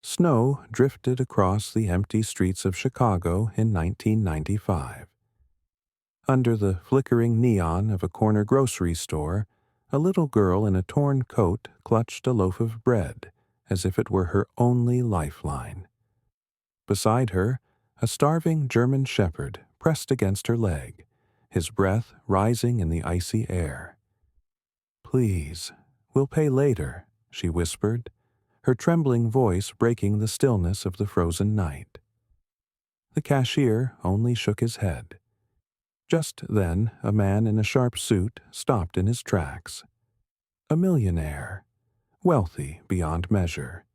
Snow drifted across the empty streets of Chicago in 1995. Under the flickering neon of a corner grocery store, a little girl in a torn coat clutched a loaf of bread as if it were her only lifeline. Beside her, a starving German shepherd pressed against her leg, his breath rising in the icy air. "Please, we'll pay later," she whispered, her trembling voice breaking the stillness of the frozen night. The cashier only shook his head. Just then, a man in a sharp suit stopped in his tracks. A millionaire, wealthy beyond measure,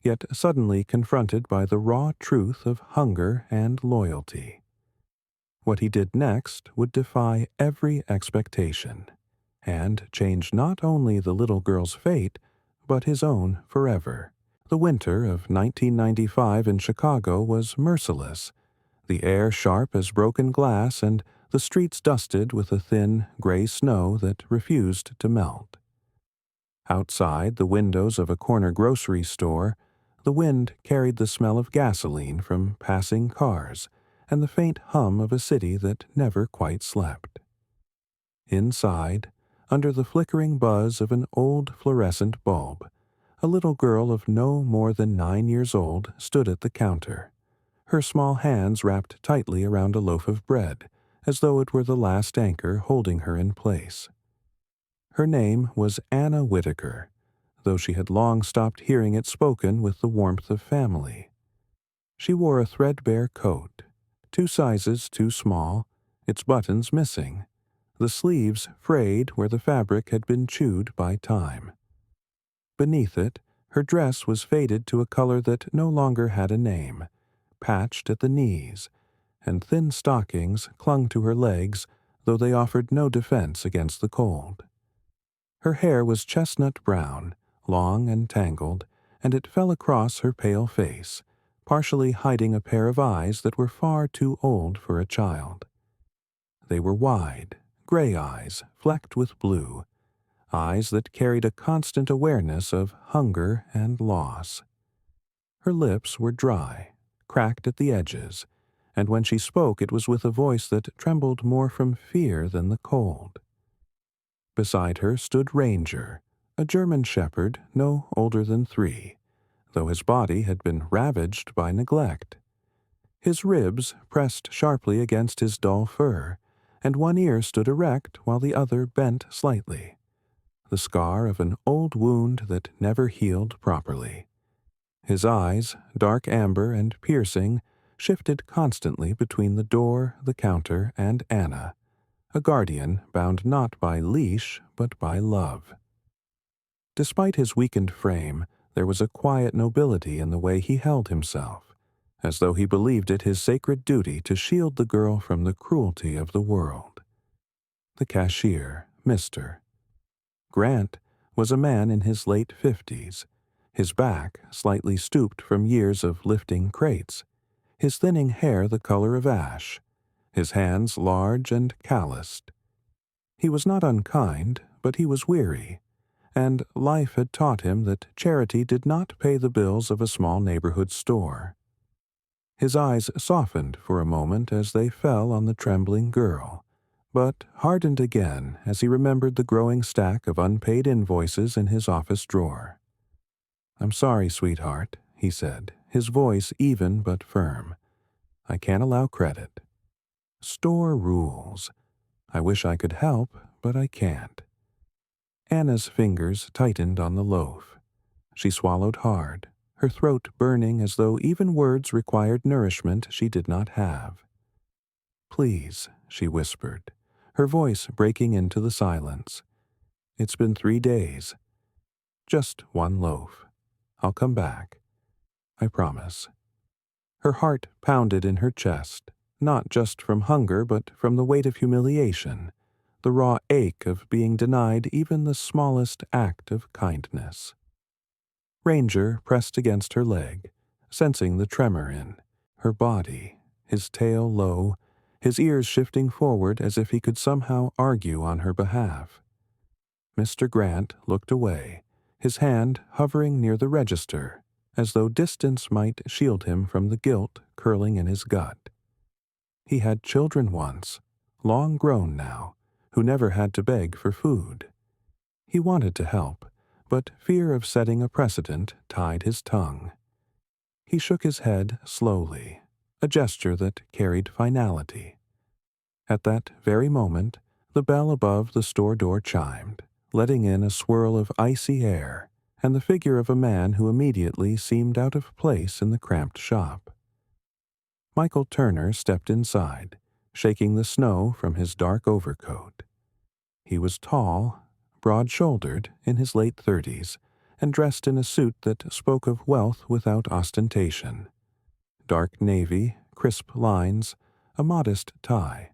yet suddenly confronted by the raw truth of hunger and loyalty. What he did next would defy every expectation, and change not only the little girl's fate, but his own forever. The winter of 1995 in Chicago was merciless, the air sharp as broken glass and the streets dusted with a thin, gray snow that refused to melt. Outside the windows of a corner grocery store, the wind carried the smell of gasoline from passing cars and the faint hum of a city that never quite slept. Inside, under the flickering buzz of an old fluorescent bulb, a little girl of no more than 9 years old stood at the counter, her small hands wrapped tightly around a loaf of bread, as though it were the last anchor holding her in place. Her name was Anna Whitaker, though she had long stopped hearing it spoken with the warmth of family. She wore a threadbare coat, 2 sizes too small, its buttons missing, the sleeves frayed where the fabric had been chewed by time. Beneath it, her dress was faded to a color that no longer had a name, patched at the knees, and thin stockings clung to her legs, though they offered no defense against the cold. Her hair was chestnut brown, long and tangled, and it fell across her pale face, partially hiding a pair of eyes that were far too old for a child. They were wide, gray eyes, flecked with blue, eyes that carried a constant awareness of hunger and loss. Her lips were dry, cracked at the edges, and when she spoke it was with a voice that trembled more from fear than the cold. Beside her stood Ranger, a German shepherd no older than 3, though his body had been ravaged by neglect. His ribs pressed sharply against his dull fur, and one ear stood erect while the other bent slightly, the scar of an old wound that never healed properly. His eyes, dark amber and piercing, shifted constantly between the door, the counter, and Anna, a guardian bound not by leash but by love. Despite his weakened frame, there was a quiet nobility in the way he held himself, as though he believed it his sacred duty to shield the girl from the cruelty of the world. The cashier, Mr. Grant, was a man in his late 50s, his back slightly stooped from years of lifting crates, his thinning hair the color of ash, his hands large and calloused. He was not unkind, but he was weary, and life had taught him that charity did not pay the bills of a small neighborhood store. His eyes softened for a moment as they fell on the trembling girl, but hardened again as he remembered the growing stack of unpaid invoices in his office drawer. "I'm sorry, sweetheart," he said, his voice even but firm. "I can't allow credit. Store rules. I wish I could help, but I can't." Anna's fingers tightened on the loaf. She swallowed hard, her throat burning as though even words required nourishment she did not have. "Please," she whispered, her voice breaking into the silence. "It's been 3 days. Just 1 loaf. I'll come back. I promise." Her heart pounded in her chest, not just from hunger but from the weight of humiliation, the raw ache of being denied even the smallest act of kindness. Ranger pressed against her leg, sensing the tremor in her body, his tail low, his ears shifting forward as if he could somehow argue on her behalf. Mr. Grant looked away, his hand hovering near the register, as though distance might shield him from the guilt curling in his gut. He had children once, long grown now, who never had to beg for food. He wanted to help, but fear of setting a precedent tied his tongue. He shook his head slowly, a gesture that carried finality. At that very moment, the bell above the store door chimed, letting in a swirl of icy air and the figure of a man who immediately seemed out of place in the cramped shop. Michael Turner stepped inside, shaking the snow from his dark overcoat. He was tall, broad-shouldered, in his late 30s, and dressed in a suit that spoke of wealth without ostentation. Dark navy, crisp lines, a modest tie.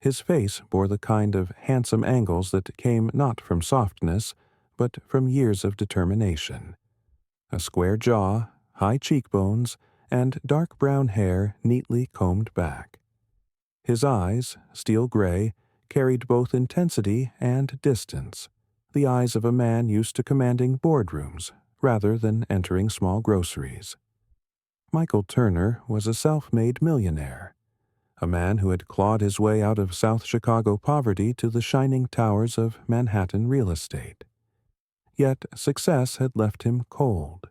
His face bore the kind of handsome angles that came not from softness, but from years of determination. A square jaw, high cheekbones, and dark brown hair neatly combed back. His eyes, steel gray, carried both intensity and distance, the eyes of a man used to commanding boardrooms rather than entering small groceries. Michael Turner was a self-made millionaire, a man who had clawed his way out of South Chicago poverty to the shining towers of Manhattan real estate. Yet success had left him cold,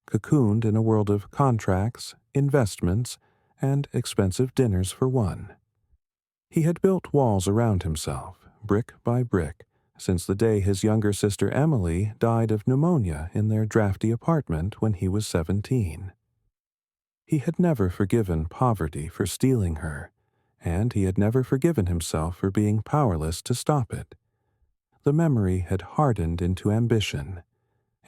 cocooned in a world of contracts, investments, and expensive dinners for one. He had built walls around himself, brick by brick, since the day his younger sister Emily died of pneumonia in their drafty apartment when he was 17. He had never forgiven poverty for stealing her, and he had never forgiven himself for being powerless to stop it. The memory had hardened into ambition,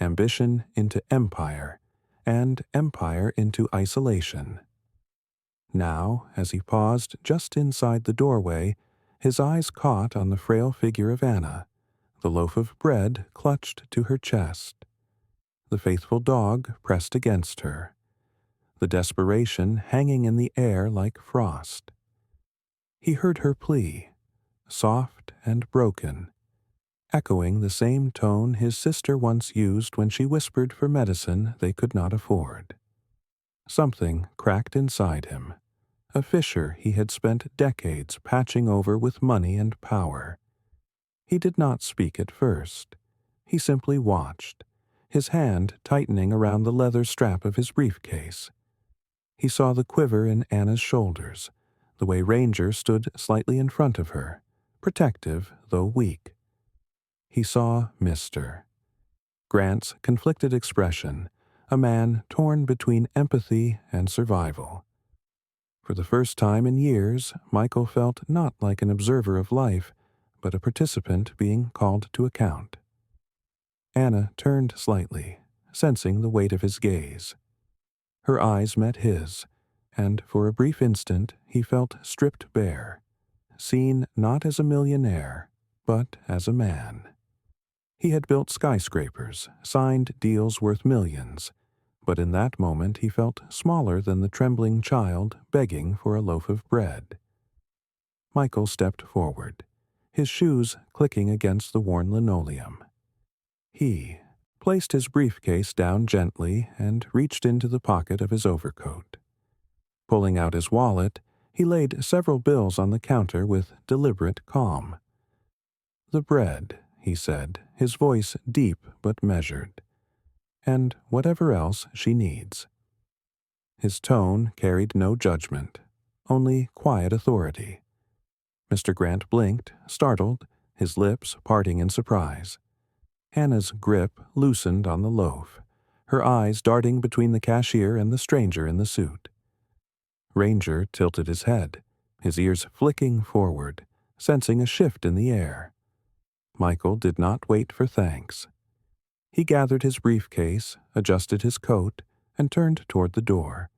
ambition into empire, and empire into isolation. Now, as he paused just inside the doorway, his eyes caught on the frail figure of Anna, the loaf of bread clutched to her chest, the faithful dog pressed against her, the desperation hanging in the air like frost. He heard her plea, soft and broken, echoing the same tone his sister once used when she whispered for medicine they could not afford. Something cracked inside him, a fissure he had spent decades patching over with money and power. He did not speak at first. He simply watched, his hand tightening around the leather strap of his briefcase. He saw the quiver in Anna's shoulders, the way Ranger stood slightly in front of her, protective though weak. He saw Mr. Grant's conflicted expression, a man torn between empathy and survival. For the first time in years, Michael felt not like an observer of life, but a participant being called to account. Anna turned slightly, sensing the weight of his gaze. Her eyes met his, and for a brief instant he felt stripped bare, seen not as a millionaire, but as a man. He had built skyscrapers, signed deals worth millions, but in that moment he felt smaller than the trembling child begging for a loaf of bread. Michael stepped forward, his shoes clicking against the worn linoleum. He placed his briefcase down gently and reached into the pocket of his overcoat. Pulling out his wallet, he laid several bills on the counter with deliberate calm. "The bread," he said, his voice deep but measured, "and whatever else she needs." His tone carried no judgment, only quiet authority. Mr. Grant blinked, startled, his lips parting in surprise. Hannah's grip loosened on the loaf, her eyes darting between the cashier and the stranger in the suit. Ranger tilted his head, his ears flicking forward, sensing a shift in the air. Michael did not wait for thanks. He gathered his briefcase, adjusted his coat, and turned toward the door.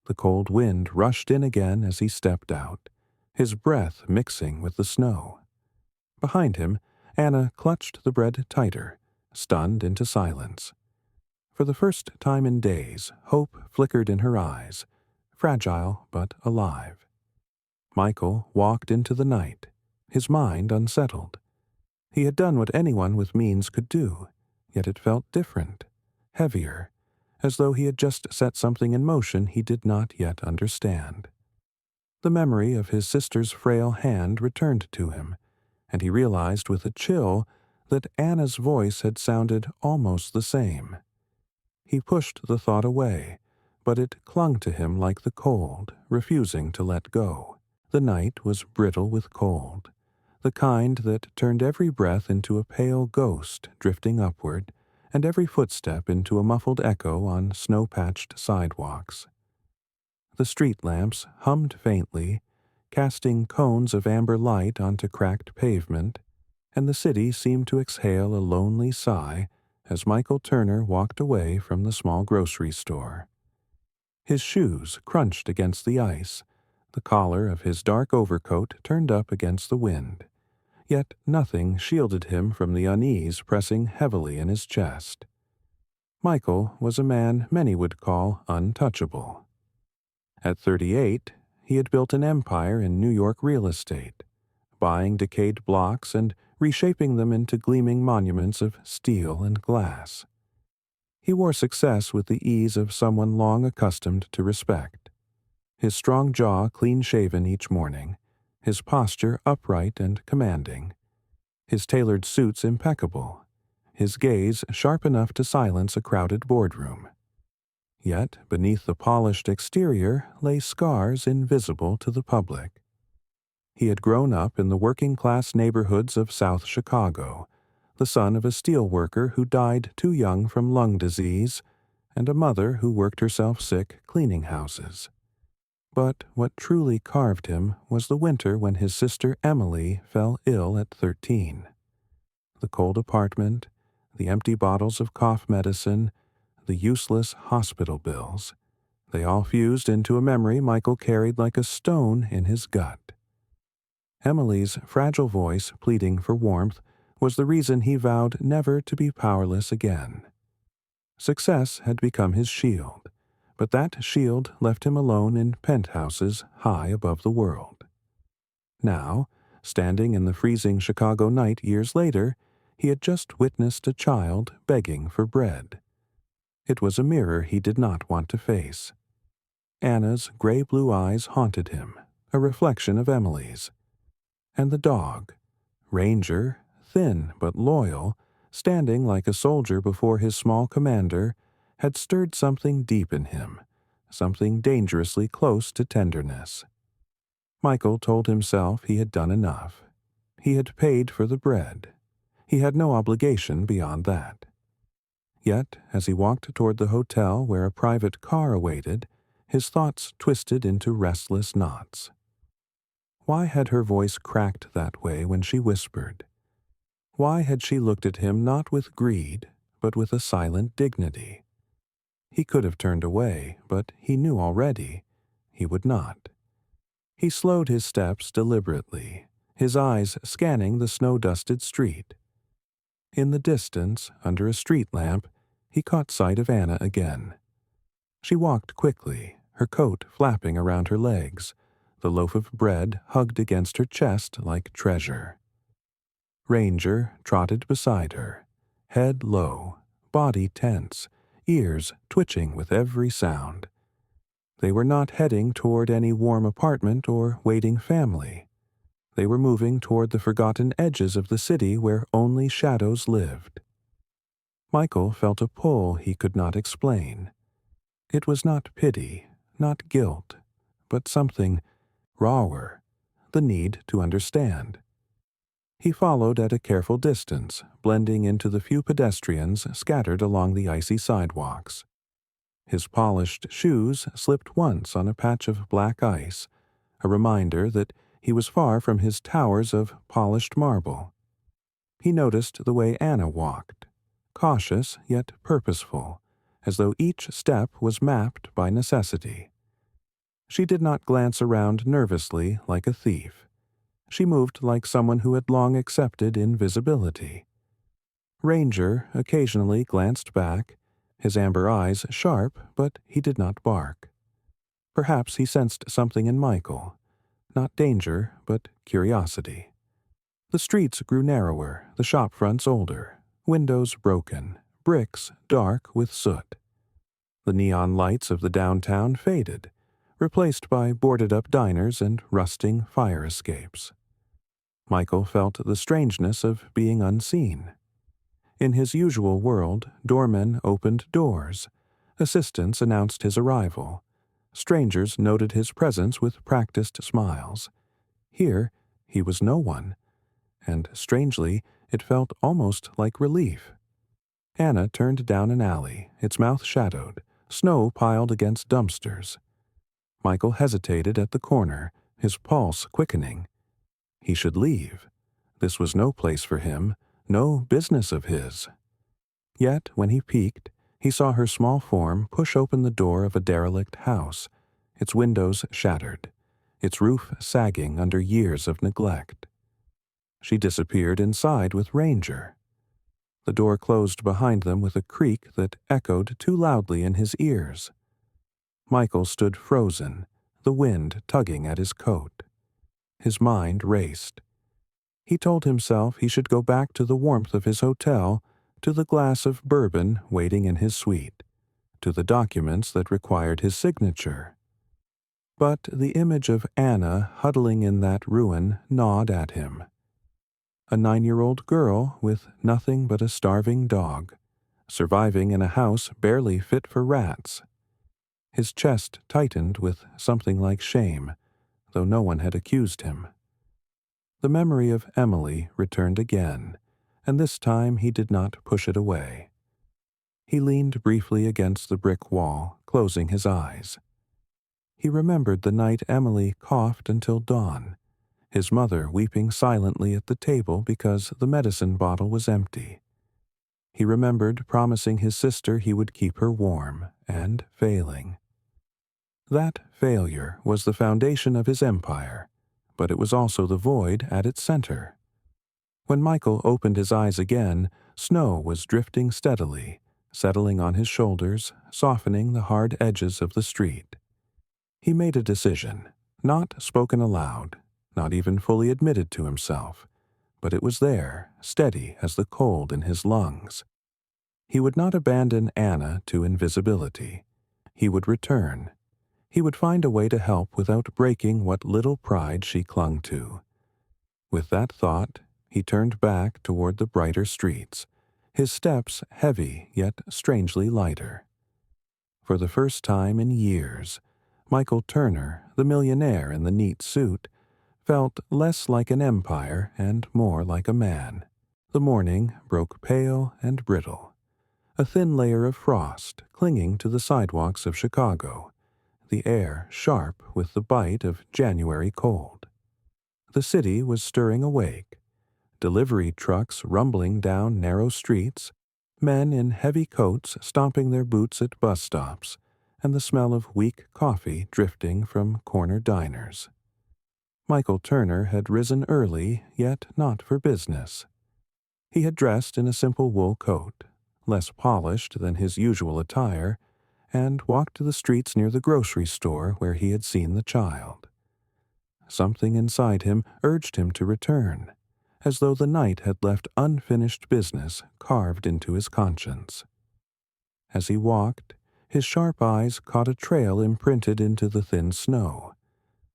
The cold wind rushed in again as he stepped out, his breath mixing with the snow. Behind him, Anna clutched the bread tighter, stunned into silence. For the first time in days, hope flickered in her eyes, fragile but alive. Michael walked into the night, his mind unsettled. He had done what anyone with means could do, yet it felt different, heavier, as though he had just set something in motion he did not yet understand. The memory of his sister's frail hand returned to him, and he realized with a chill that Anna's voice had sounded almost the same. He pushed the thought away, but it clung to him like the cold, refusing to let go. The night was brittle with cold, the kind that turned every breath into a pale ghost drifting upward, and every footstep into a muffled echo on snow-patched sidewalks. The street lamps hummed faintly, casting cones of amber light onto cracked pavement, and the city seemed to exhale a lonely sigh as Michael Turner walked away from the small grocery store. His shoes crunched against the ice, the collar of his dark overcoat turned up against the wind, yet nothing shielded him from the unease pressing heavily in his chest. Michael was a man many would call untouchable. At 38, he had built an empire in New York real estate, buying decayed blocks and reshaping them into gleaming monuments of steel and glass. He wore success with the ease of someone long accustomed to respect. His strong jaw clean-shaven each morning, his posture upright and commanding, his tailored suits impeccable, his gaze sharp enough to silence a crowded boardroom. Yet beneath the polished exterior lay scars invisible to the public. He had grown up in the working-class neighborhoods of South Chicago, the son of a steel worker who died too young from lung disease, and a mother who worked herself sick cleaning houses. But what truly carved him was the winter when his sister Emily fell ill at 13. The cold apartment, the empty bottles of cough medicine, the useless hospital bills, they all fused into a memory Michael carried like a stone in his gut. Emily's fragile voice pleading for warmth was the reason he vowed never to be powerless again. Success had become his shield, but that shield left him alone in penthouses high above the world. Now, standing in the freezing Chicago night years later, he had just witnessed a child begging for bread. It was a mirror he did not want to face. Anna's gray-blue eyes haunted him, a reflection of Emily's. And the dog, Ranger, thin but loyal, standing like a soldier before his small commander, had stirred something deep in him, something dangerously close to tenderness. Michael told himself he had done enough. He had paid for the bread. He had no obligation beyond that. Yet, as he walked toward the hotel where a private car awaited, his thoughts twisted into restless knots. Why had her voice cracked that way when she whispered? Why had she looked at him not with greed, but with a silent dignity? He could have turned away, but he knew already he would not. He slowed his steps deliberately, his eyes scanning the snow-dusted street. In the distance, under a street lamp, he caught sight of Anna again. She walked quickly, her coat flapping around her legs, the loaf of bread hugged against her chest like treasure. Ranger trotted beside her, head low, body tense, ears twitching with every sound. They were not heading toward any warm apartment or waiting family. They were moving toward the forgotten edges of the city where only shadows lived. Michael felt a pull he could not explain. It was not pity, not guilt, but something rawer, the need to understand. He followed at a careful distance, blending into the few pedestrians scattered along the icy sidewalks. His polished shoes slipped once on a patch of black ice, a reminder that he was far from his towers of polished marble. He noticed the way Anna walked, cautious yet purposeful, as though each step was mapped by necessity. She did not glance around nervously like a thief. She moved like someone who had long accepted invisibility. Ranger occasionally glanced back, his amber eyes sharp, but he did not bark. Perhaps he sensed something in Michael, not danger, but curiosity. The streets grew narrower, the shop fronts older, windows broken, bricks dark with soot. The neon lights of the downtown faded, replaced by boarded-up diners and rusting fire escapes. Michael felt the strangeness of being unseen. In his usual world, doormen opened doors, assistants announced his arrival, strangers noted his presence with practiced smiles. Here, he was no one, and strangely, it felt almost like relief. Anna turned down an alley, its mouth shadowed, snow piled against dumpsters. Michael hesitated at the corner, his pulse quickening. He should leave. This was no place for him, no business of his. Yet, when he peeked, he saw her small form push open the door of a derelict house, its windows shattered, its roof sagging under years of neglect. She disappeared inside with Ranger. The door closed behind them with a creak that echoed too loudly in his ears. Michael stood frozen, the wind tugging at his coat. His mind raced. He told himself he should go back to the warmth of his hotel, to the glass of bourbon waiting in his suite, to the documents that required his signature. But the image of Anna huddling in that ruin gnawed at him. A 9-year-old girl with nothing but a starving dog, surviving in a house barely fit for rats. His chest tightened with something like shame, though no one had accused him. The memory of Emily returned again, and this time he did not push it away. He leaned briefly against the brick wall, closing his eyes. He remembered the night Emily coughed until dawn, his mother weeping silently at the table because the medicine bottle was empty. He remembered promising his sister he would keep her warm, and failing. That failure was the foundation of his empire, but it was also the void at its center. When Michael opened his eyes again, snow was drifting steadily, settling on his shoulders, softening the hard edges of the street. He made a decision, not spoken aloud, not even fully admitted to himself, but it was there, steady as the cold in his lungs. He would not abandon Anna to invisibility. He would return. He would find a way to help without breaking what little pride she clung to. With that thought, he turned back toward the brighter streets, his steps heavy yet strangely lighter. For the first time in years, Michael Turner, the millionaire in the neat suit, felt less like an empire and more like a man. The morning broke pale and brittle, a thin layer of frost clinging to the sidewalks of Chicago, the air sharp with the bite of January cold. The city was stirring awake, delivery trucks rumbling down narrow streets, men in heavy coats stomping their boots at bus stops, and the smell of weak coffee drifting from corner diners. Michael Turner had risen early, yet not for business. He had dressed in a simple wool coat, less polished than his usual attire, and walked to the streets near the grocery store where he had seen the child. Something inside him urged him to return, as though the night had left unfinished business carved into his conscience. As he walked, his sharp eyes caught a trail imprinted into the thin snow.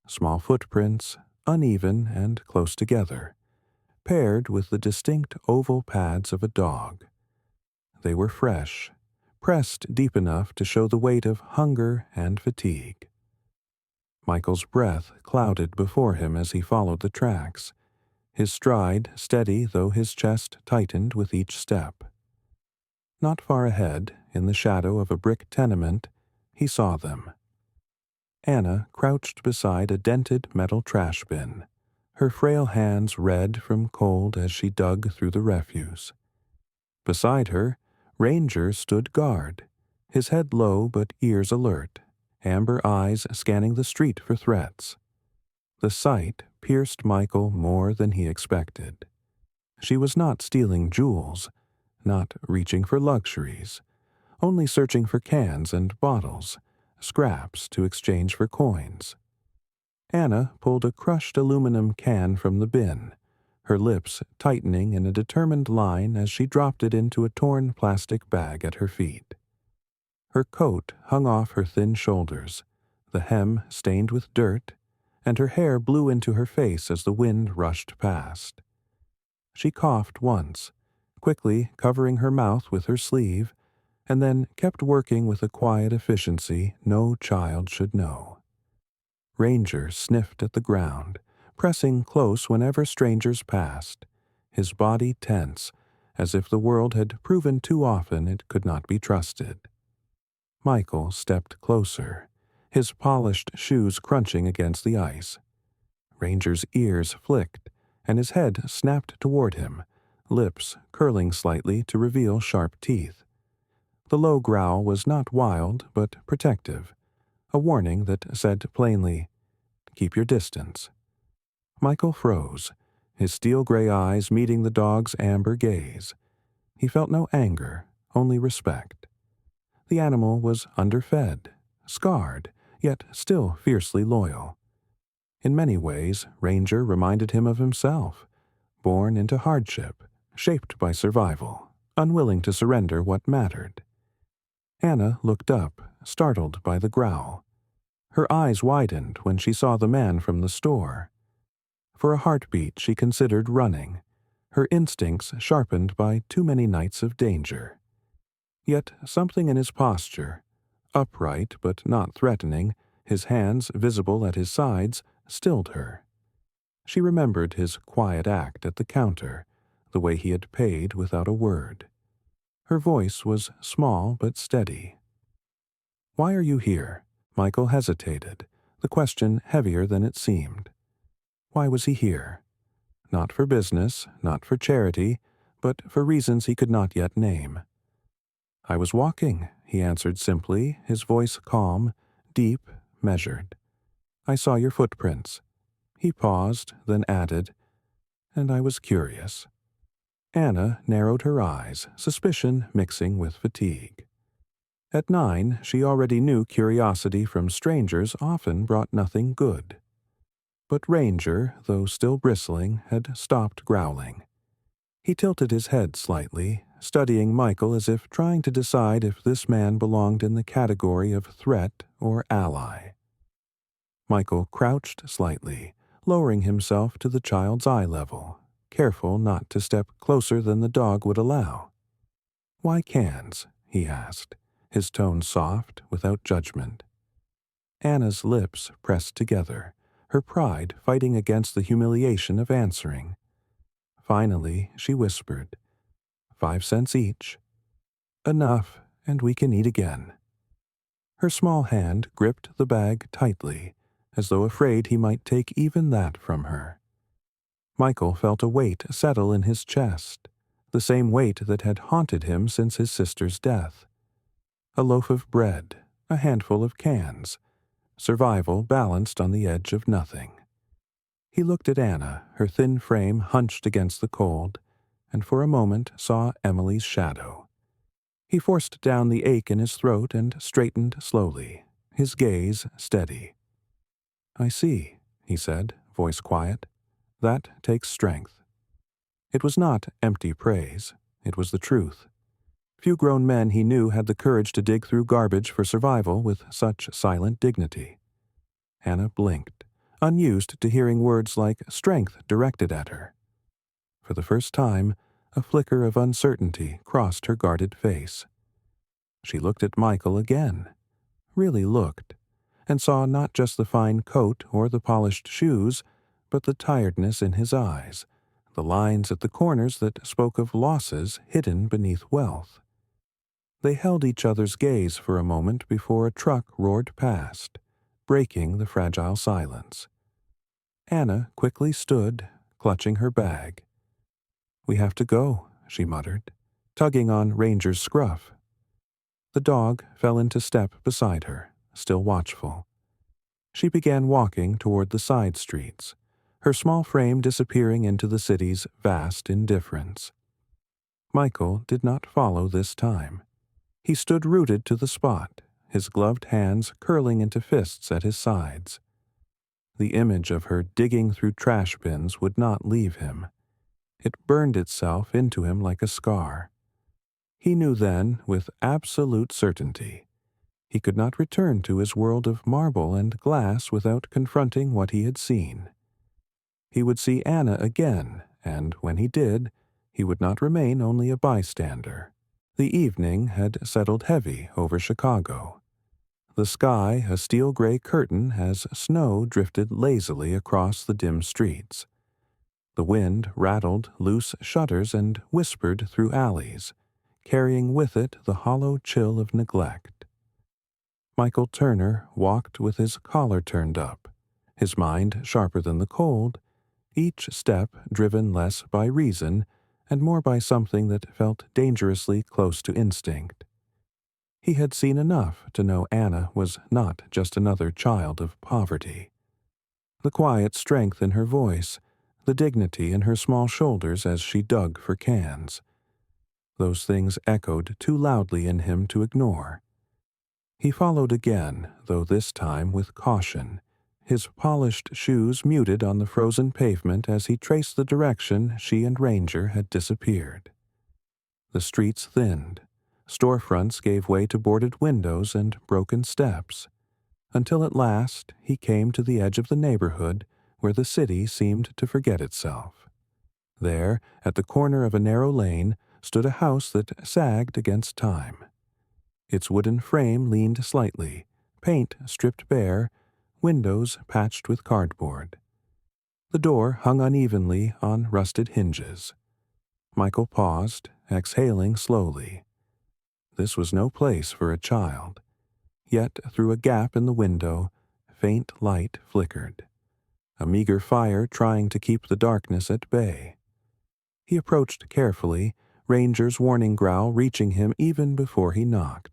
Small footprints, uneven and close together, paired with the distinct oval pads of a dog. They were fresh, pressed deep enough to show the weight of hunger and fatigue. Michael's breath clouded before him as he followed the tracks, his stride steady though his chest tightened with each step. Not far ahead, in the shadow of a brick tenement, he saw them. Anna crouched beside a dented metal trash bin, her frail hands red from cold as she dug through the refuse. Beside her, Ranger stood guard, his head low but ears alert, amber eyes scanning the street for threats. The sight pierced Michael more than he expected. She was not stealing jewels, not reaching for luxuries, only searching for cans and bottles, scraps to exchange for coins. Anna pulled a crushed aluminum can from the bin, her lips tightening in a determined line as she dropped it into a torn plastic bag at her feet. Her coat hung off her thin shoulders, the hem stained with dirt, and her hair blew into her face as the wind rushed past. She coughed once, quickly covering her mouth with her sleeve, and then kept working with a quiet efficiency no child should know. Ranger sniffed at the ground, pressing close whenever strangers passed, his body tense, as if the world had proven too often it could not be trusted. Michael stepped closer, his polished shoes crunching against the ice. Ranger's ears flicked, and his head snapped toward him, lips curling slightly to reveal sharp teeth. The low growl was not wild, but protective, a warning that said plainly, "Keep your distance." Michael froze, his steel-gray eyes meeting the dog's amber gaze. He felt no anger, only respect. The animal was underfed, scarred, yet still fiercely loyal. In many ways, Ranger reminded him of himself, born into hardship, shaped by survival, unwilling to surrender what mattered. Anna looked up, startled by the growl. Her eyes widened when she saw the man from the store. For a heartbeat she considered running, her instincts sharpened by too many nights of danger. Yet something in his posture, upright but not threatening, his hands visible at his sides, stilled her. She remembered his quiet act at the counter, the way he had paid without a word. Her voice was small but steady. "Why are you here?" Michael hesitated, the question heavier than it seemed. Why was he here? Not for business, not for charity, but for reasons he could not yet name. "I was walking," he answered simply, his voice calm, deep, measured. "I saw your footprints." He paused, then added, "And I was curious." Anna narrowed her eyes, suspicion mixing with fatigue. At 9, she already knew curiosity from strangers often brought nothing good. But Ranger, though still bristling, had stopped growling. He tilted his head slightly, studying Michael as if trying to decide if this man belonged in the category of threat or ally. Michael crouched slightly, lowering himself to the child's eye level, careful not to step closer than the dog would allow. "Why cans?" he asked, his tone soft, without judgment. Anna's lips pressed together, her pride fighting against the humiliation of answering. Finally, she whispered, 5 cents each. Enough, and we can eat again." Her small hand gripped the bag tightly, as though afraid he might take even that from her. Michael felt a weight settle in his chest, the same weight that had haunted him since his sister's death. A loaf of bread, a handful of cans, survival balanced on the edge of nothing. He looked at Anna, her thin frame hunched against the cold, and for a moment saw Emily's shadow. He forced down the ache in his throat and straightened slowly, his gaze steady. "I see," he said, voice quiet. "That takes strength." It was not empty praise, it was the truth. Few grown men he knew had the courage to dig through garbage for survival with such silent dignity. Anna blinked, unused to hearing words like strength directed at her. For the first time, a flicker of uncertainty crossed her guarded face. She looked at Michael again, really looked, and saw not just the fine coat or the polished shoes, but the tiredness in his eyes, the lines at the corners that spoke of losses hidden beneath wealth. They held each other's gaze for a moment before a truck roared past, breaking the fragile silence. Anna quickly stood, clutching her bag. "We have to go," she muttered, tugging on Ranger's scruff. The dog fell into step beside her, still watchful. She began walking toward the side streets, her small frame disappearing into the city's vast indifference. Michael did not follow this time. He stood rooted to the spot, his gloved hands curling into fists at his sides. The image of her digging through trash bins would not leave him. It burned itself into him like a scar. He knew then, with absolute certainty, He could not return to his world of marble and glass without confronting what he had seen. He would see Anna again, and when he did, he would not remain only a bystander. The evening had settled heavy over Chicago. The sky a steel-gray curtain as snow drifted lazily across the dim streets. The wind rattled loose shutters and whispered through alleys, carrying with it the hollow chill of neglect. Michael Turner walked with his collar turned up, his mind sharper than the cold, each step driven less by reason and more by something that felt dangerously close to instinct. He had seen enough to know Anna was not just another child of poverty. The quiet strength in her voice, the dignity in her small shoulders as she dug for cans. Those things echoed too loudly in him to ignore. He followed again, though this time with caution, his polished shoes muted on the frozen pavement as he traced the direction she and Ranger had disappeared. The streets thinned. Storefronts gave way to boarded windows and broken steps, until at last he came to the edge of the neighborhood where the city seemed to forget itself. There, at the corner of a narrow lane, stood a house that sagged against time. Its wooden frame leaned slightly, paint stripped bare, windows patched with cardboard. The door hung unevenly on rusted hinges. Michael paused, exhaling slowly. This was no place for a child. Yet through a gap in the window, faint light flickered, a meager fire trying to keep the darkness at bay. He approached carefully, Ranger's warning growl reaching him even before he knocked.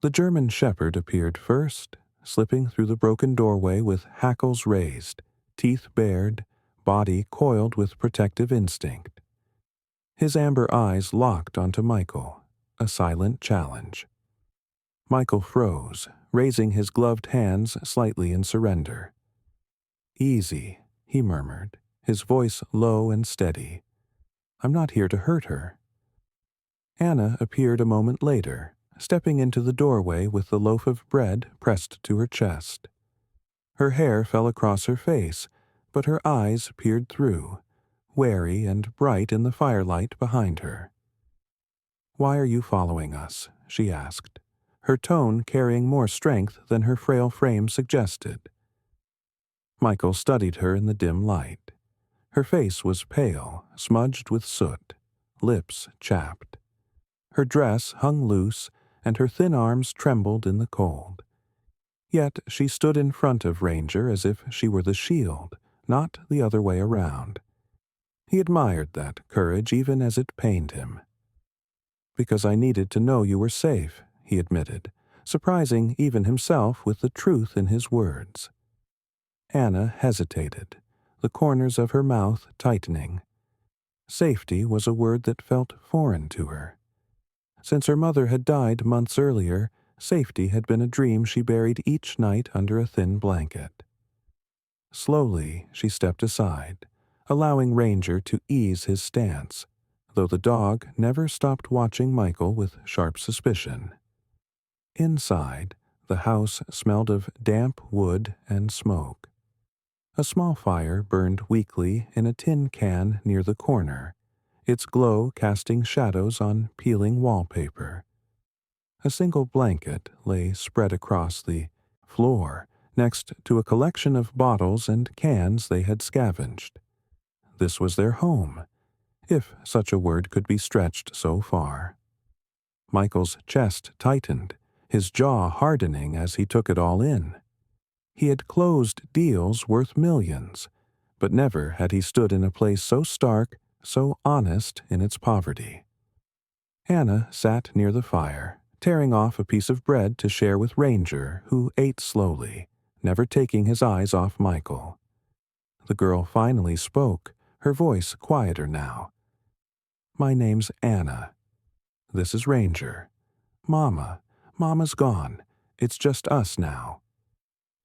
The German shepherd appeared first, slipping through the broken doorway with hackles raised, teeth bared, body coiled with protective instinct. His amber eyes locked onto Michael, a silent challenge. Michael froze, raising his gloved hands slightly in surrender. "Easy," he murmured, his voice low and steady. "I'm not here to hurt her." Anna appeared a moment later, stepping into the doorway with the loaf of bread pressed to her chest. Her hair fell across her face, but her eyes peered through, wary and bright in the firelight behind her. "Why are you following us?" she asked, her tone carrying more strength than her frail frame suggested. Michael studied her in the dim light. Her face was pale, smudged with soot, lips chapped. Her dress hung loose, and her thin arms trembled in the cold. Yet she stood in front of Ranger as if she were the shield, not the other way around. He admired that courage even as it pained him. "Because I needed to know you were safe," he admitted, surprising even himself with the truth in his words. Anna hesitated, the corners of her mouth tightening. Safety was a word that felt foreign to her. Since her mother had died months earlier, safety had been a dream she buried each night under a thin blanket. Slowly, she stepped aside, allowing Ranger to ease his stance, though the dog never stopped watching Michael with sharp suspicion. Inside, the house smelled of damp wood and smoke. A small fire burned weakly in a tin can near the corner, its glow casting shadows on peeling wallpaper. A single blanket lay spread across the floor next to a collection of bottles and cans they had scavenged. This was their home, if such a word could be stretched so far. Michael's chest tightened, his jaw hardening as he took it all in. He had closed deals worth millions, but never had he stood in a place so stark, so honest in its poverty. Anna sat near the fire, tearing off a piece of bread to share with Ranger, who ate slowly, never taking his eyes off Michael. The girl finally spoke, her voice quieter now. "My name's Anna. This is Ranger. Mama's gone. It's just us now."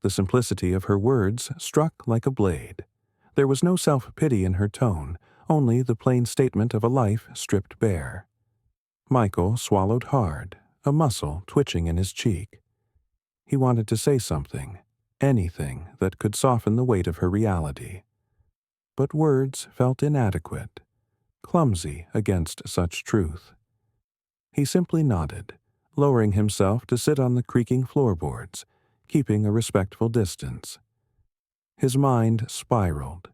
The simplicity of her words struck like a blade. There was no self-pity in her tone, only the plain statement of a life stripped bare. Michael swallowed hard, a muscle twitching in his cheek. He wanted to say something, anything that could soften the weight of her reality. But words felt inadequate, clumsy against such truth. He simply nodded, lowering himself to sit on the creaking floorboards, keeping a respectful distance. His mind spiraled,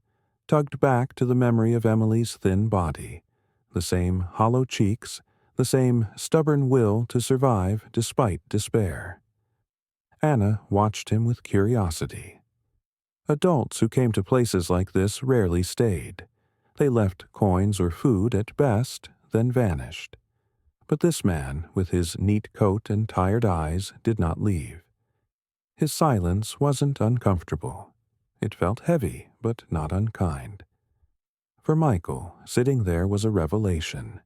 tugged back to the memory of Emily's thin body, the same hollow cheeks, the same stubborn will to survive despite despair. Anna watched him with curiosity. Adults who came to places like this rarely stayed. They left coins or food at best, then vanished. But this man, with his neat coat and tired eyes, did not leave. His silence wasn't uncomfortable. It felt heavy, but not unkind. For Michael, sitting there was a revelation.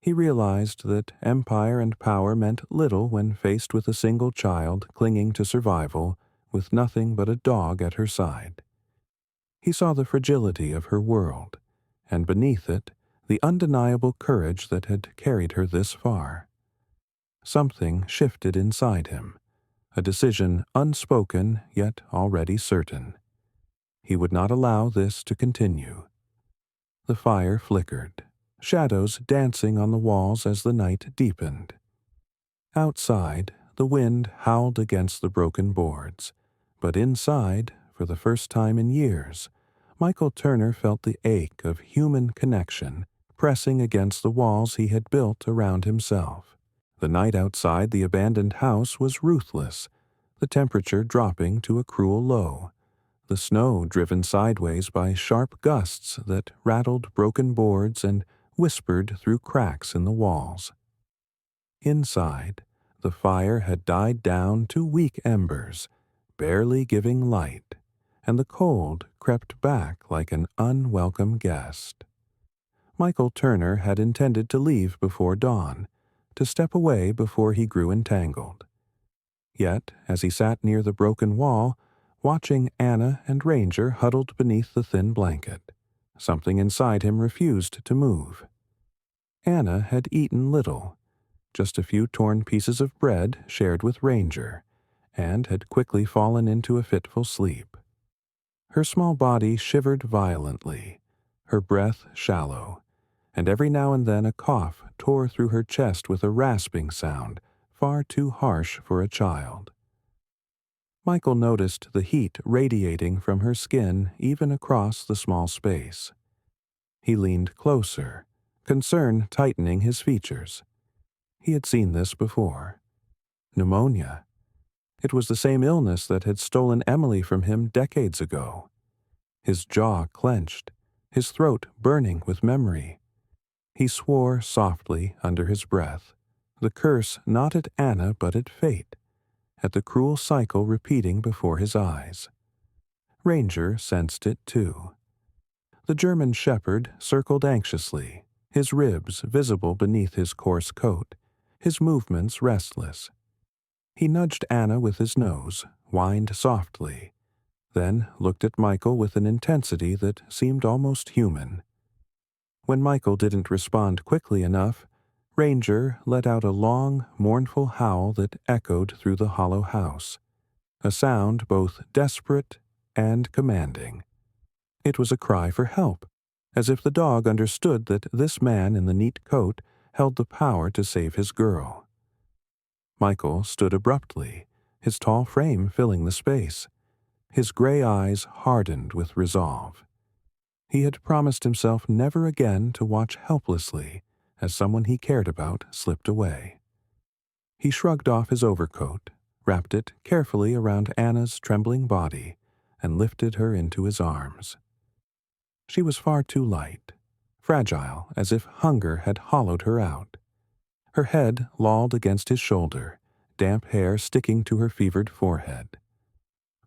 He realized that empire and power meant little when faced with a single child clinging to survival, with nothing but a dog at her side. He saw the fragility of her world, and beneath it, the undeniable courage that had carried her this far. Something shifted inside him, a decision unspoken yet already certain. He would not allow this to continue. The fire flickered, shadows dancing on the walls as the night deepened. Outside, the wind howled against the broken boards, but inside, for the first time in years, Michael Turner felt the ache of human connection pressing against the walls he had built around himself. The night outside the abandoned house was ruthless, the temperature dropping to a cruel low, the snow driven sideways by sharp gusts that rattled broken boards and whispered through cracks in the walls. Inside, the fire had died down to weak embers, barely giving light, and the cold crept back like an unwelcome guest. Michael Turner had intended to leave before dawn, to step away before he grew entangled. Yet, as he sat near the broken wall, watching Anna and Ranger huddled beneath the thin blanket, something inside him refused to move. Anna had eaten little, just a few torn pieces of bread shared with Ranger, and had quickly fallen into a fitful sleep. Her small body shivered violently, her breath shallow, and every now and then a cough tore through her chest with a rasping sound far too harsh for a child. Michael noticed the heat radiating from her skin even across the small space. He leaned closer, concern tightening his features. He had seen this before. Pneumonia. It was the same illness that had stolen Emily from him decades ago. His jaw clenched, his throat burning with memory. He swore softly under his breath, the curse not at Anna but at fate, at the cruel cycle repeating before his eyes. Ranger sensed it too. The German shepherd circled anxiously, his ribs visible beneath his coarse coat, his movements restless. He nudged Anna with his nose, whined softly, then looked at Michael with an intensity that seemed almost human. When Michael didn't respond quickly enough, Ranger let out a long, mournful howl that echoed through the hollow house, a sound both desperate and commanding. It was a cry for help, as if the dog understood that this man in the neat coat held the power to save his girl. Michael stood abruptly, his tall frame filling the space. His gray eyes hardened with resolve. He had promised himself never again to watch helplessly as someone he cared about slipped away. He shrugged off his overcoat, wrapped it carefully around Anna's trembling body, and lifted her into his arms. She was far too light, fragile as if hunger had hollowed her out. Her head lolled against his shoulder, damp hair sticking to her fevered forehead.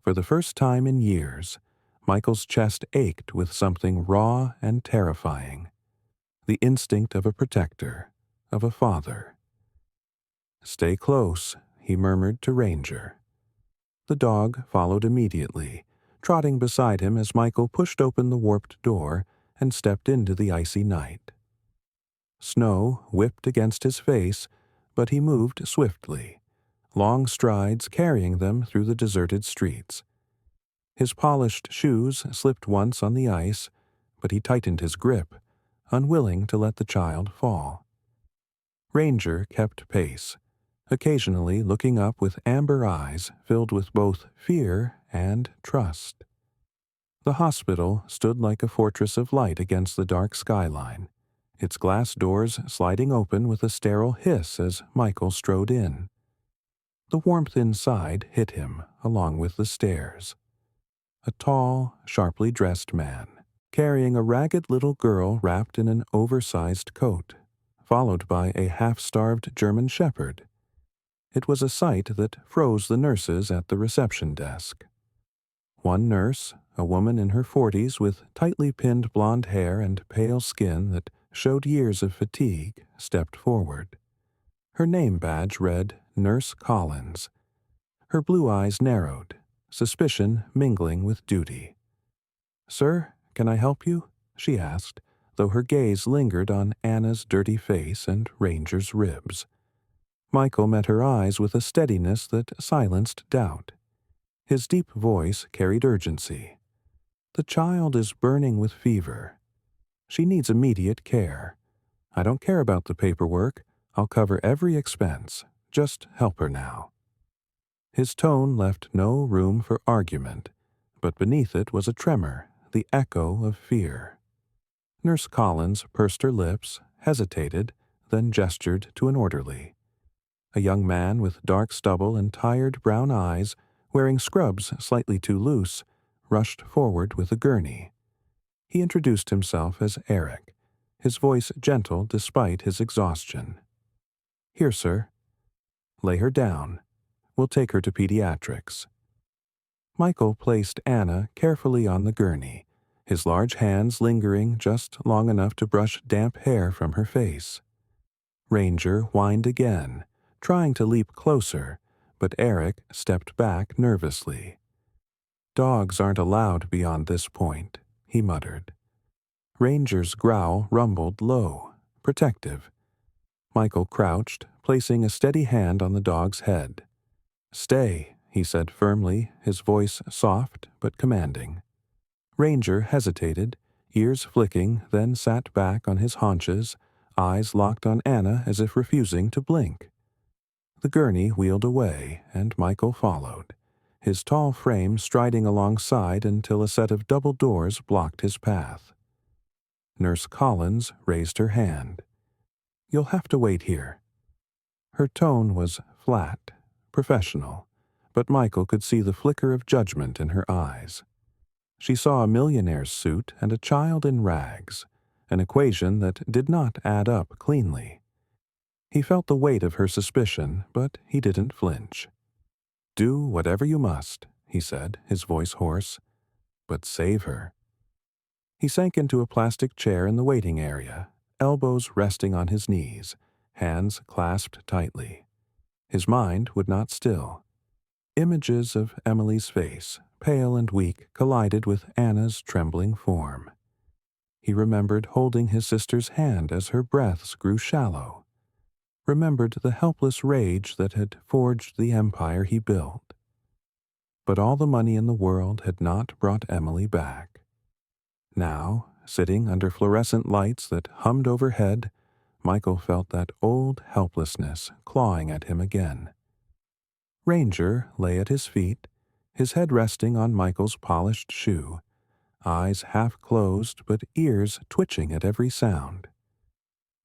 For the first time in years, Michael's chest ached with something raw and terrifying, the instinct of a protector, of a father. "Stay close," he murmured to Ranger. The dog followed immediately, trotting beside him as Michael pushed open the warped door and stepped into the icy night. Snow whipped against his face, but he moved swiftly, long strides carrying them through the deserted streets. His polished shoes slipped once on the ice, but he tightened his grip, unwilling to let the child fall. Ranger kept pace, occasionally looking up with amber eyes filled with both fear and trust. The hospital stood like a fortress of light against the dark skyline, its glass doors sliding open with a sterile hiss as Michael strode in. The warmth inside hit him along with the stairs. A tall, sharply dressed man, carrying a ragged little girl wrapped in an oversized coat, followed by a half-starved German shepherd. It was a sight that froze the nurses at the reception desk. One nurse, a woman in her 40s with tightly pinned blonde hair and pale skin that showed years of fatigue, stepped forward. Her name badge read Nurse Collins. Her blue eyes narrowed, suspicion mingling with duty. "Sir, can I help you?" she asked, though her gaze lingered on Anna's dirty face and Ranger's ribs. Michael met her eyes with a steadiness that silenced doubt. His deep voice carried urgency. "The child is burning with fever. She needs immediate care. I don't care about the paperwork. I'll cover every expense. Just help her now." His tone left no room for argument, but beneath it was a tremor, the echo of fear. Nurse Collins pursed her lips, hesitated, then gestured to an orderly. A young man with dark stubble and tired brown eyes, wearing scrubs slightly too loose, rushed forward with a gurney. He introduced himself as Eric, his voice gentle despite his exhaustion. "Here, sir." "Lay her down. We'll take her to pediatrics." Michael placed Anna carefully on the gurney, his large hands lingering just long enough to brush damp hair from her face. Ranger whined again, trying to leap closer, but Eric stepped back nervously. "Dogs aren't allowed beyond this point," he muttered. Ranger's growl rumbled low, protective. Michael crouched, placing a steady hand on the dog's head. "Stay," he said firmly, his voice soft but commanding. Ranger hesitated, ears flicking, then sat back on his haunches, eyes locked on Anna as if refusing to blink. The gurney wheeled away, and Michael followed, his tall frame striding alongside until a set of double doors blocked his path. Nurse Collins raised her hand. "You'll have to wait here." Her tone was flat, professional, but Michael could see the flicker of judgment in her eyes. She saw a millionaire's suit and a child in rags, an equation that did not add up cleanly. He felt the weight of her suspicion, but he didn't flinch. "Do whatever you must," he said, his voice hoarse, "but save her." He sank into a plastic chair in the waiting area, elbows resting on his knees, hands clasped tightly. His mind would not still. Images of Emily's face, pale and weak, collided with Anna's trembling form. He remembered holding his sister's hand as her breaths grew shallow, remembered the helpless rage that had forged the empire he built. But all the money in the world had not brought Emily back. Now, sitting under fluorescent lights that hummed overhead, Michael felt that old helplessness clawing at him again. Ranger lay at his feet, his head resting on Michael's polished shoe, eyes half closed but ears twitching at every sound.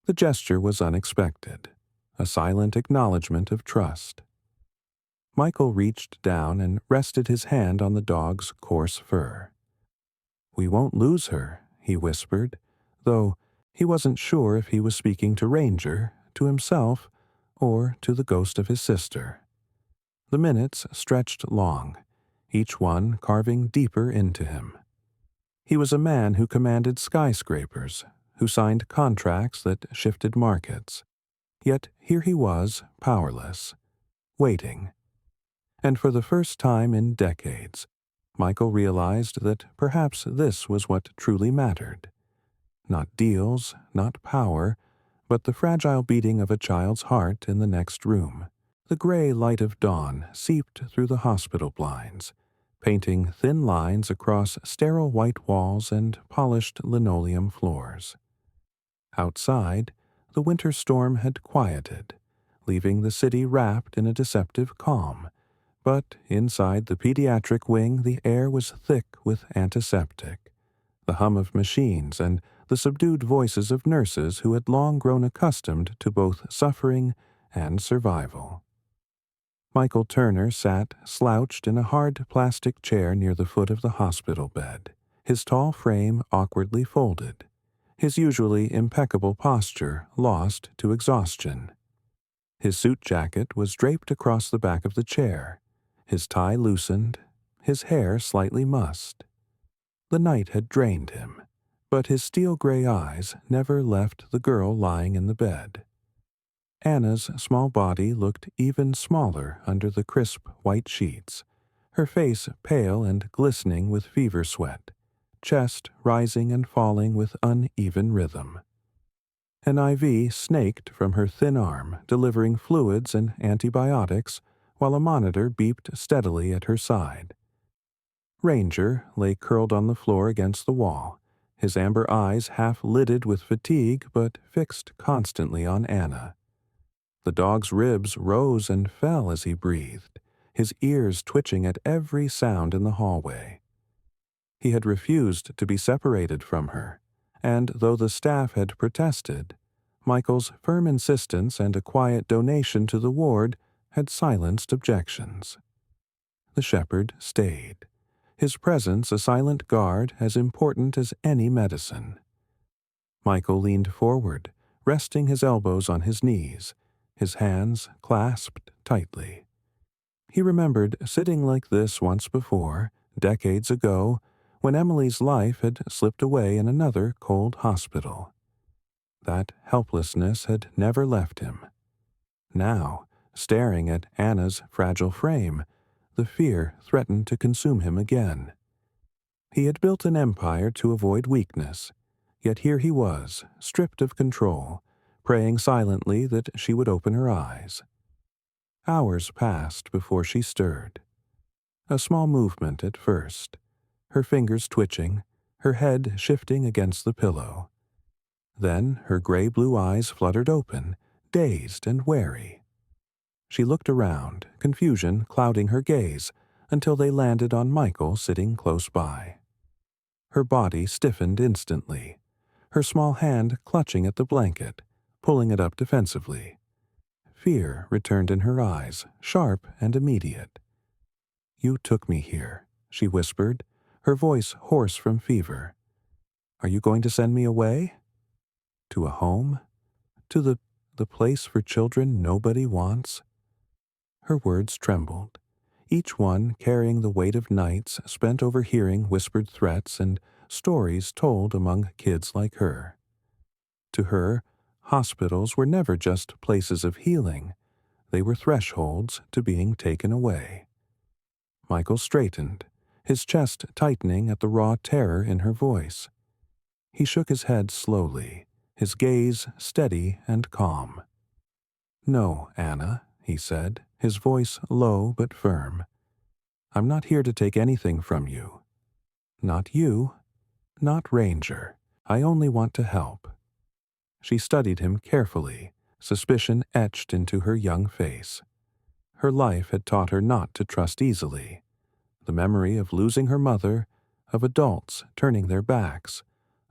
The gesture was unexpected, a silent acknowledgement of trust. Michael reached down and rested his hand on the dog's coarse fur. "We won't lose her," he whispered, though he wasn't sure if he was speaking to Ranger, to himself, or to the ghost of his sister. The minutes stretched long, each one carving deeper into him. He was a man who commanded skyscrapers, who signed contracts that shifted markets. Yet here he was, powerless, waiting. And for the first time in decades, Michael realized that perhaps this was what truly mattered. Not deals, not power, but the fragile beating of a child's heart in the next room. The gray light of dawn seeped through the hospital blinds, painting thin lines across sterile white walls and polished linoleum floors. Outside, the winter storm had quieted, leaving the city wrapped in a deceptive calm, but inside the pediatric wing the air was thick with antiseptic, the hum of machines and the subdued voices of nurses who had long grown accustomed to both suffering and survival. Michael Turner sat slouched in a hard plastic chair near the foot of the hospital bed, his tall frame awkwardly folded, his usually impeccable posture lost to exhaustion. His suit jacket was draped across the back of the chair, his tie loosened, his hair slightly mussed. The night had drained him, but his steel-gray eyes never left the girl lying in the bed. Anna's small body looked even smaller under the crisp white sheets, her face pale and glistening with fever sweat, chest rising and falling with uneven rhythm. An IV snaked from her thin arm, delivering fluids and antibiotics, while a monitor beeped steadily at her side. Ranger lay curled on the floor against the wall, his amber eyes half-lidded with fatigue but fixed constantly on Anna. The dog's ribs rose and fell as he breathed, his ears twitching at every sound in the hallway. He had refused to be separated from her, and though the staff had protested, Michael's firm insistence and a quiet donation to the ward had silenced objections. The shepherd stayed, his presence a silent guard as important as any medicine. Michael leaned forward, resting his elbows on his knees, his hands clasped tightly. He remembered sitting like this once before, decades ago, when Emily's life had slipped away in another cold hospital. That helplessness had never left him. Now, staring at Anna's fragile frame, the fear threatened to consume him again. He had built an empire to avoid weakness, yet here he was, stripped of control, praying silently that she would open her eyes. Hours passed before she stirred. A small movement at first, her fingers twitching, her head shifting against the pillow. Then her gray-blue eyes fluttered open, dazed and wary. She looked around, confusion clouding her gaze, until they landed on Michael sitting close by. Her body stiffened instantly, her small hand clutching at the blanket, pulling it up defensively. Fear returned in her eyes, sharp and immediate. "You took me here," she whispered, her voice hoarse from fever. "Are you going to send me away? To a home? To the place for children nobody wants?" Her words trembled, each one carrying the weight of nights spent overhearing whispered threats and stories told among kids like her. To her, hospitals were never just places of healing. They were thresholds to being taken away. Michael straightened, his chest tightening at the raw terror in her voice. He shook his head slowly, his gaze steady and calm. "No, Anna," he said, his voice low but firm. "I'm not here to take anything from you. Not you, not Ranger. I only want to help." She studied him carefully, suspicion etched into her young face. Her life had taught her not to trust easily. The memory of losing her mother, of adults turning their backs,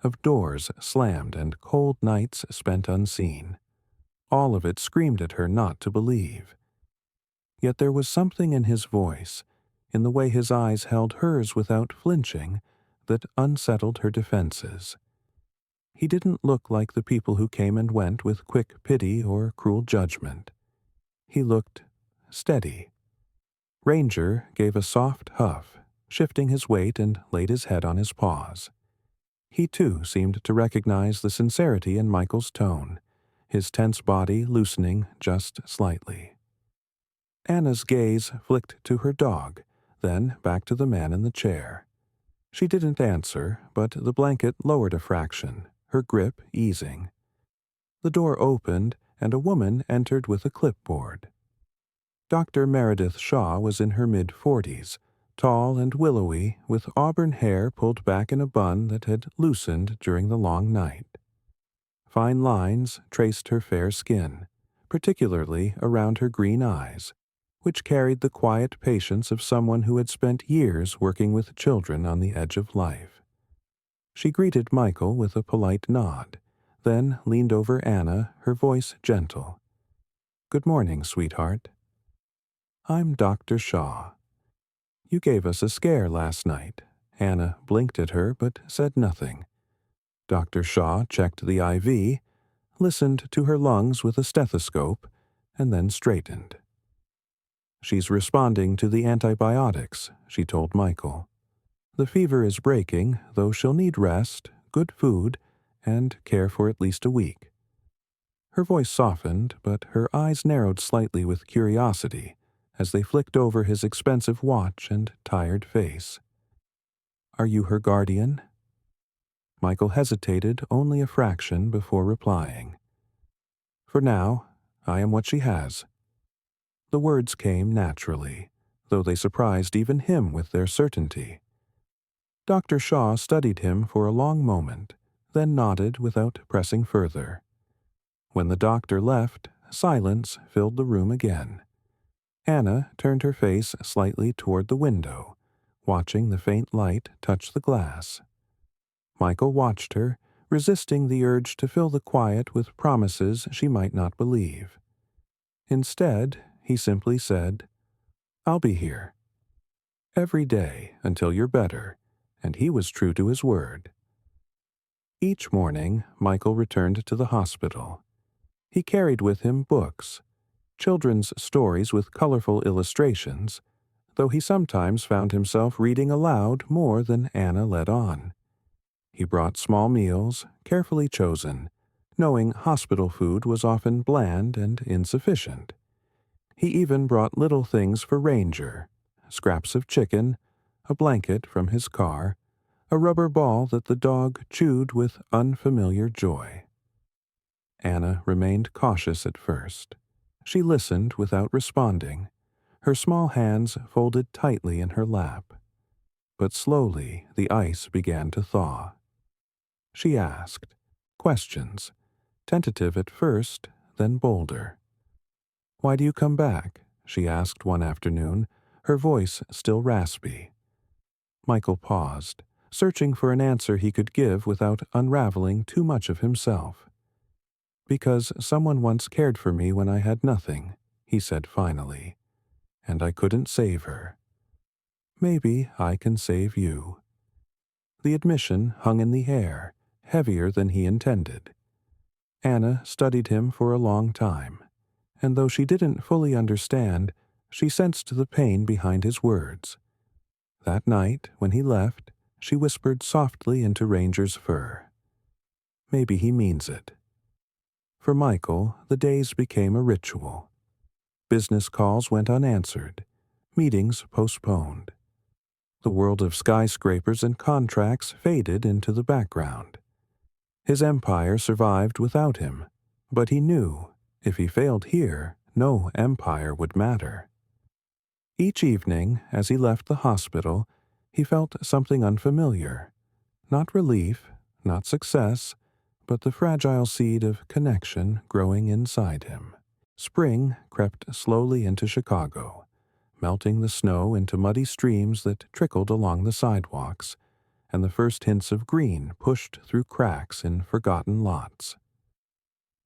of doors slammed and cold nights spent unseen. All of it screamed at her not to believe. Yet there was something in his voice, in the way his eyes held hers without flinching, that unsettled her defenses. He didn't look like the people who came and went with quick pity or cruel judgment. He looked steady. Ranger gave a soft huff, shifting his weight and laid his head on his paws. He too seemed to recognize the sincerity in Michael's tone, his tense body loosening just slightly. Anna's gaze flicked to her dog, then back to the man in the chair. She didn't answer, but the blanket lowered a fraction, her grip easing. The door opened, and a woman entered with a clipboard. Dr. Meredith Shaw was in her mid-40s, tall and willowy, with auburn hair pulled back in a bun that had loosened during the long night. Fine lines traced her fair skin, particularly around her green eyes, which carried the quiet patience of someone who had spent years working with children on the edge of life. She greeted Michael with a polite nod, then leaned over Anna, her voice gentle. "Good morning, sweetheart." "I'm Dr. Shaw. You gave us a scare last night." Anna blinked at her but said nothing. Dr. Shaw checked the IV, listened to her lungs with a stethoscope, and then straightened. "She's responding to the antibiotics," she told Michael. "The fever is breaking, though she'll need rest, good food, and care for at least a week." Her voice softened, but her eyes narrowed slightly with curiosity as they flicked over his expensive watch and tired face. "Are you her guardian?" Michael hesitated only a fraction before replying. "For now, I am what she has." The words came naturally, though they surprised even him with their certainty. Dr. Shaw studied him for a long moment, then nodded without pressing further. When the doctor left, silence filled the room again. Anna turned her face slightly toward the window, watching the faint light touch the glass. Michael watched her, resisting the urge to fill the quiet with promises she might not believe. Instead, he simply said, "I'll be here every day until you're better," and he was true to his word. Each morning, Michael returned to the hospital. He carried with him books, children's stories with colorful illustrations, though he sometimes found himself reading aloud more than Anna let on. He brought small meals, carefully chosen, knowing hospital food was often bland and insufficient. He even brought little things for Ranger, scraps of chicken, a blanket from his car, a rubber ball that the dog chewed with unfamiliar joy. Anna remained cautious at first. She listened without responding, her small hands folded tightly in her lap. But slowly the ice began to thaw. She asked questions, tentative at first, then bolder. "Why do you come back?" she asked one afternoon, her voice still raspy. Michael paused, searching for an answer he could give without unraveling too much of himself. "Because someone once cared for me when I had nothing," he said finally, "and I couldn't save her. Maybe I can save you." The admission hung in the air, heavier than he intended. Anna studied him for a long time, and though she didn't fully understand, she sensed the pain behind his words. That night, when he left, she whispered softly into Ranger's fur, "Maybe he means it." For Michael, the days became a ritual. Business calls went unanswered, meetings postponed. The world of skyscrapers and contracts faded into the background. His empire survived without him, but he knew, if he failed here, no empire would matter. Each evening, as he left the hospital, he felt something unfamiliar. Not relief, not success, but the fragile seed of connection growing inside him. Spring crept slowly into Chicago, melting the snow into muddy streams that trickled along the sidewalks, and the first hints of green pushed through cracks in forgotten lots.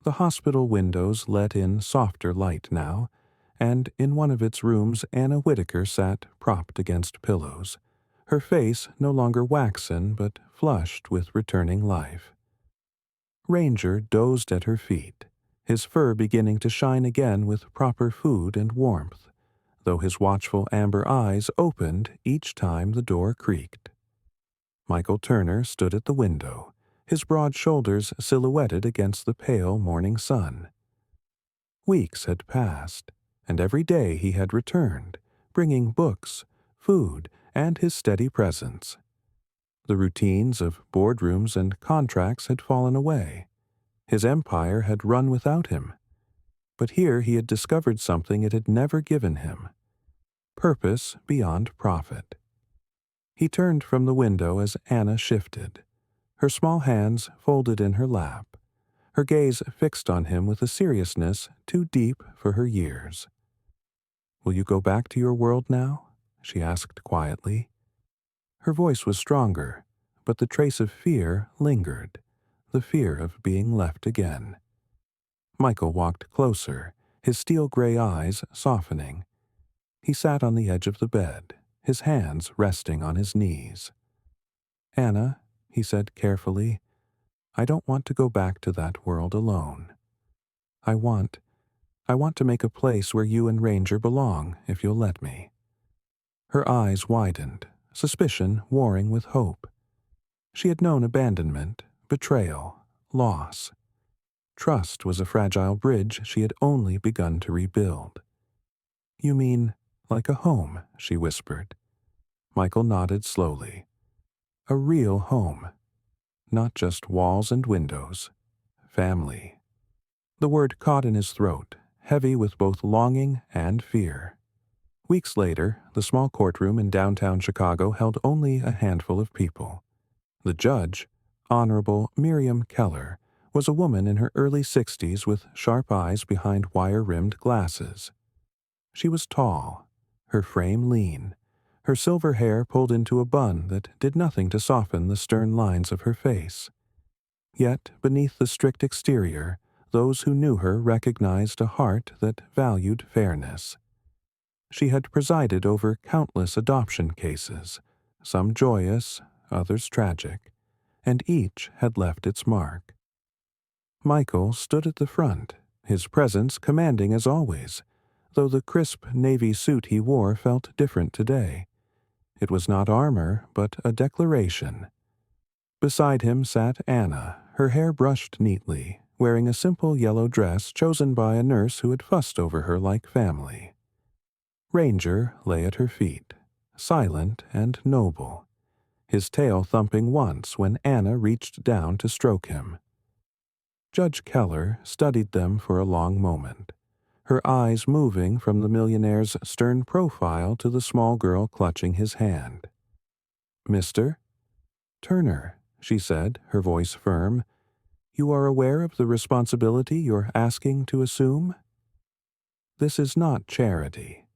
The hospital windows let in softer light now, and in one of its rooms Anna Whitaker sat propped against pillows, her face no longer waxen but flushed with returning life. Ranger dozed at her feet, his fur beginning to shine again with proper food and warmth, though his watchful amber eyes opened each time the door creaked. Michael Turner stood at the window, his broad shoulders silhouetted against the pale morning sun. Weeks had passed, and every day he had returned, bringing books, food, and his steady presence. The routines of boardrooms and contracts had fallen away. His empire had run without him. But here he had discovered something it had never given him: purpose beyond profit. He turned from the window as Anna shifted, her small hands folded in her lap, her gaze fixed on him with a seriousness too deep for her years. "Will you go back to your world now?" she asked quietly. Her voice was stronger, but the trace of fear lingered, the fear of being left again. Michael walked closer, his steel-gray eyes softening. He sat on the edge of the bed, his hands resting on his knees. "Anna," he said carefully, "I don't want to go back to that world alone. I want to make a place where you and Ranger belong, if you'll let me." Her eyes widened, suspicion warring with hope. She had known abandonment, betrayal, loss. Trust was a fragile bridge she had only begun to rebuild. "You mean like a home," she whispered. Michael nodded slowly. "A real home. Not just walls and windows. Family." The word caught in his throat, heavy with both longing and fear. Weeks later, the small courtroom in downtown Chicago held only a handful of people. The judge, Honorable Miriam Keller, was a woman in her early 60s with sharp eyes behind wire-rimmed glasses. She was tall, her frame lean, her silver hair pulled into a bun that did nothing to soften the stern lines of her face. Yet, beneath the strict exterior, those who knew her recognized a heart that valued fairness. She had presided over countless adoption cases, some joyous, others tragic, and each had left its mark. Michael stood at the front, his presence commanding as always, though the crisp navy suit he wore felt different today. It was not armor, but a declaration. Beside him sat Anna, her hair brushed neatly, wearing a simple yellow dress chosen by a nurse who had fussed over her like family. Ranger lay at her feet, silent and noble, his tail thumping once when Anna reached down to stroke him. Judge Keller studied them for a long moment, her eyes moving from the millionaire's stern profile to the small girl clutching his hand. "Mr. Turner," she said, her voice firm, "you are aware of the responsibility you're asking to assume? This is not charity.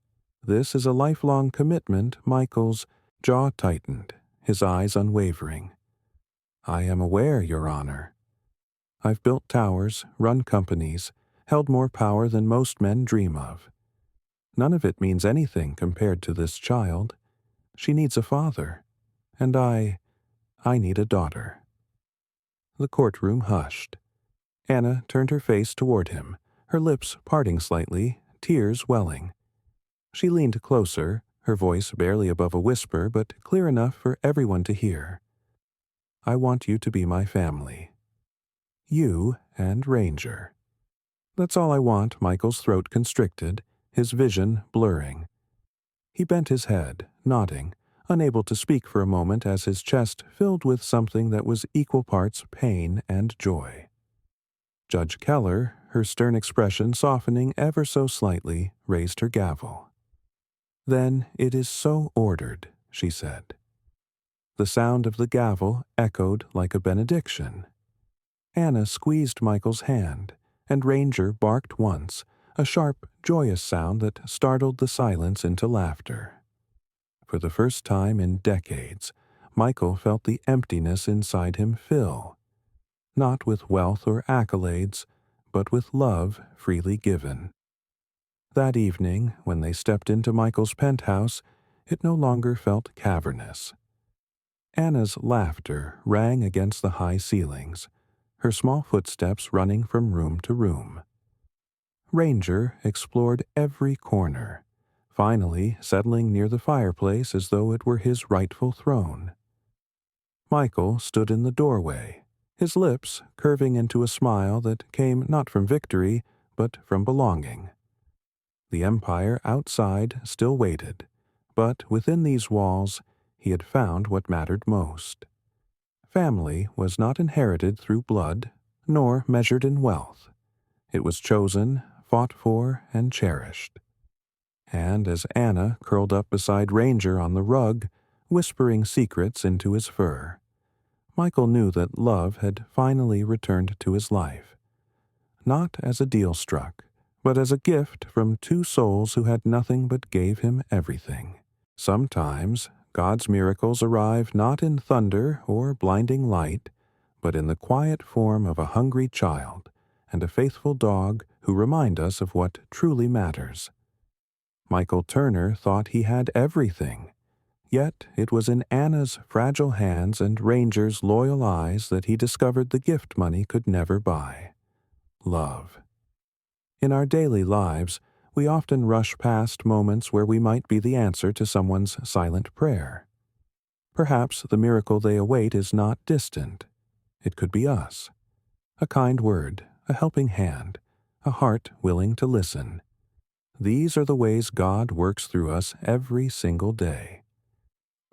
This is a lifelong commitment." Michael's jaw tightened, his eyes unwavering. "I am aware, Your Honor. I've built towers, run companies, held more power than most men dream of. None of it means anything compared to this child. She needs a father, and I need a daughter." The courtroom hushed. Anna turned her face toward him, her lips parting slightly, tears welling. She leaned closer, her voice barely above a whisper but clear enough for everyone to hear. "I want you to be my family. You and Ranger. That's all I want." Michael's throat constricted, his vision blurring. He bent his head, nodding, unable to speak for a moment as his chest filled with something that was equal parts pain and joy. Judge Keller, her stern expression softening ever so slightly, raised her gavel. "Then it is so ordered," she said. The sound of the gavel echoed like a benediction. Anna squeezed Michael's hand, and Ranger barked once, a sharp, joyous sound that startled the silence into laughter. For the first time in decades, Michael felt the emptiness inside him fill, not with wealth or accolades, but with love freely given. That evening, when they stepped into Michael's penthouse, it no longer felt cavernous. Anna's laughter rang against the high ceilings, her small footsteps running from room to room. Ranger explored every corner, finally settling near the fireplace as though it were his rightful throne. Michael stood in the doorway, his lips curving into a smile that came not from victory, but from belonging. The empire outside still waited, but within these walls he had found what mattered most. Family was not inherited through blood, nor measured in wealth. It was chosen, fought for, and cherished. And as Anna curled up beside Ranger on the rug, whispering secrets into his fur, Michael knew that love had finally returned to his life, not as a deal struck, but as a gift from two souls who had nothing but gave him everything. Sometimes God's miracles arrive not in thunder or blinding light, but in the quiet form of a hungry child and a faithful dog who remind us of what truly matters. Michael Turner thought he had everything, yet it was in Anna's fragile hands and Ranger's loyal eyes that he discovered the gift money could never buy: love. In our daily lives, we often rush past moments where we might be the answer to someone's silent prayer. Perhaps the miracle they await is not distant. It could be us. A kind word, a helping hand, a heart willing to listen. These are the ways God works through us every single day.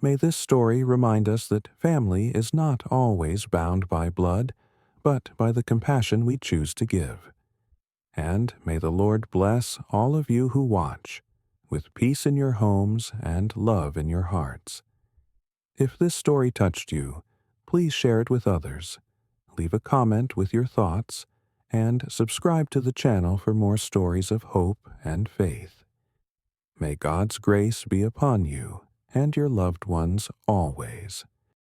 May this story remind us that family is not always bound by blood, but by the compassion we choose to give. And may the Lord bless all of you who watch, with peace in your homes and love in your hearts. If this story touched you, please share it with others. Leave a comment with your thoughts, and subscribe to the channel for more stories of hope and faith. May God's grace be upon you and your loved ones always.